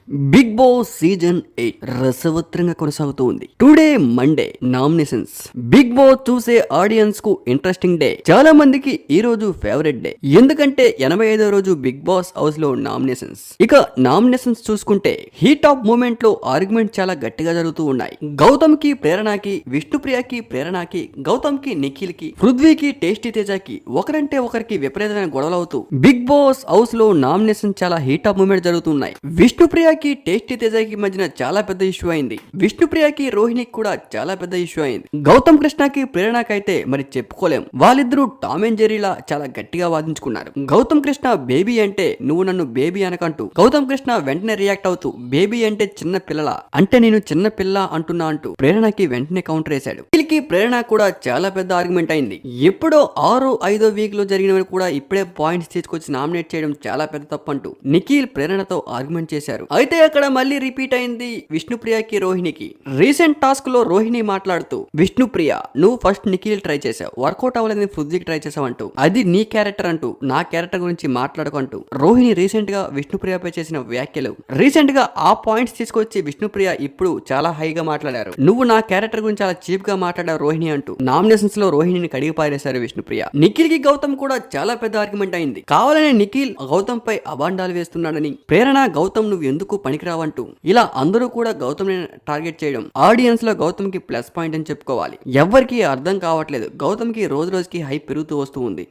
Big boss season 8 రసవత్రంగా కొనసాగుతూ ఉంది. Today Monday nominations. Big Boss చూసే ఆడియన్స్ కు ఇంట్రెస్టింగ్ డే. చాలా మందికి ఈ రోజు ఫేవరెట్ డే. ఎందుకంటే 85వ రోజు బిగ్ బాస్ హౌస్ లో నామినేషన్స్. ఇక నామినేషన్స్ చూసుకుంటే హీట్ ఆఫ్ మూమెంట్ లో ఆర్గ్యుమెంట్ చాలా గట్టిగా జరుగుతూ ఉన్నాయి. గౌతమ్ కి ప్రేరణకి, విష్ణుప్రియకి ప్రేరణకి, గౌతమ్ కి నిఖిల్ కి, పృథ్వీకి టేస్టీ తేజకి ఒకరంటే ఒకరికి విపరీతమైన గొడవలు అవుతూ బిగ్ బాస్ హౌస్ లో నామినేషన్ చాలా హీట్ ఆఫ్ మూమెంట్ జరుగుతున్నాయి. విష్ణుప్రియకి టేస్టీ తేజకి మధ్యన చాలా పెద్ద ఇష్యూ అయింది. విష్ణుప్రియకి రోహిణికి కూడా చాలా పెద్ద ఇష్యూ అయింది. గౌతమ్ కృష్ణకి ప్రేరణకైతే మరి చెప్పుకోలేం. వాళ్ళిద్దరూ టామ్ అండ్ జెర్రీలా చాలా గట్టిగా వాదించుకున్నారు. గౌతమ్ కృష్ణ బేబీ అంటే నువ్వు నన్ను బేబీ అనకంటూ గౌతమ్ కృష్ణ వెంటనే రియాక్ట్ అవుతూ బేబీ అంటే చిన్న పిల్లల అంటే నేను చిన్న పిల్ల అంటున్నా అంటూ ప్రేరణకి వెంటనే కౌంటర్ వేశాడు. వీళ్ళకి ప్రేరణ కూడా చాలా పెద్ద ఆర్గ్యుమెంట్ అయింది. ఎప్పుడో 6-5 వీక్ లో జరిగినవి కూడా ఇప్పుడే పాయింట్స్ తీసుకొచ్చి నామినేట్ చేయడం చాలా పెద్ద తప్పు అంటూ నిఖిల్ ప్రేరణతో ఆర్గ్యుమెంట్ చేశారు. అయితే అక్కడ మళ్ళీ రిపీట్ అయింది విష్ణుప్రియకి రోహిణికి. రీసెంట్ టాస్క్ లో రోహిణి మాట్లాడుతూ విష్ణుప్రియ నువ్వు ఫస్ట్ నిఖిల్ ట్రై చేసావు, వర్కౌట్ అవ్వలేదు పృథ్వీకి ట్రై చేసావు అంటూ అది నీ క్యారెక్టర్ అంటూ నా క్యారెక్టర్ గురించి మాట్లాడుకుంటూ రోహిణి రీసెంట్ గా విష్ణుప్రియపై చేసిన వ్యాఖ్యలు రీసెంట్ గా ఆ పాయింట్స్ తీసుకొచ్చి విష్ణుప్రియ ఇప్పుడు చాలా హైగా మాట్లాడారు. నువ్వు నా క్యారెక్టర్ గురించి చాలా చీప్ గా మాట్లాడావు రోహిణి అంటూ నామినేషన్స్ లో రోహిణిని కడిగి పారేశారు విష్ణుప్రియ. నిఖిల్ కి గౌతమ్ కూడా చాలా పెద్ద ఆర్గ్యుమెంట్ అయింది. కావాలనే నిఖిల్ గౌతమ్ పై అబాండాలు వేస్తున్నాడని, ప్రేరణ గౌతమ్ నువ్వు ఎందుకు పనికిరావంటూ ఇలా అందరూ కూడా గౌతమ్ ని టార్గెట్ చేయడం ఆడియన్స్ లో గౌతమ్ కి ప్లస్ పాయింట్ అని చెప్పుకోవాలి. ఎవరికి అర్థం కావట్లేదు. గౌతమ్ కి రోజు రోజుకి హైప్ పెరుగుతూ వస్తూ ఉంది.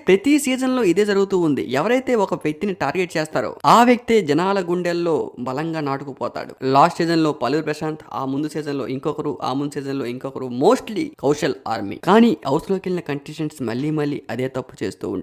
ప్రతి సీజన్ లో ఇదే జరుగుతూ ఉంది. ఎవరైతే ఒక వ్యక్తిని టార్గెట్ చేస్తారో ఆ వ్యక్తి జనాల గుండెల్లో బలంగా నాటుకుపోతాడు. లాస్ట్ సీజన్ లో పల్లవి ప్రశాంత్, ఆ ముందు సీజన్ లో ఇంకొకరు, ఆ ముందు సీజన్ లో ఇంకొకరు, మోస్ట్లీ కౌశల్ ఆర్మీ. కానీ హౌస్ లోకి వెళ్ళిన కంటెస్టెంట్స్ మళ్ళీ అదే తప్పు చేస్తూ ఉంటారు.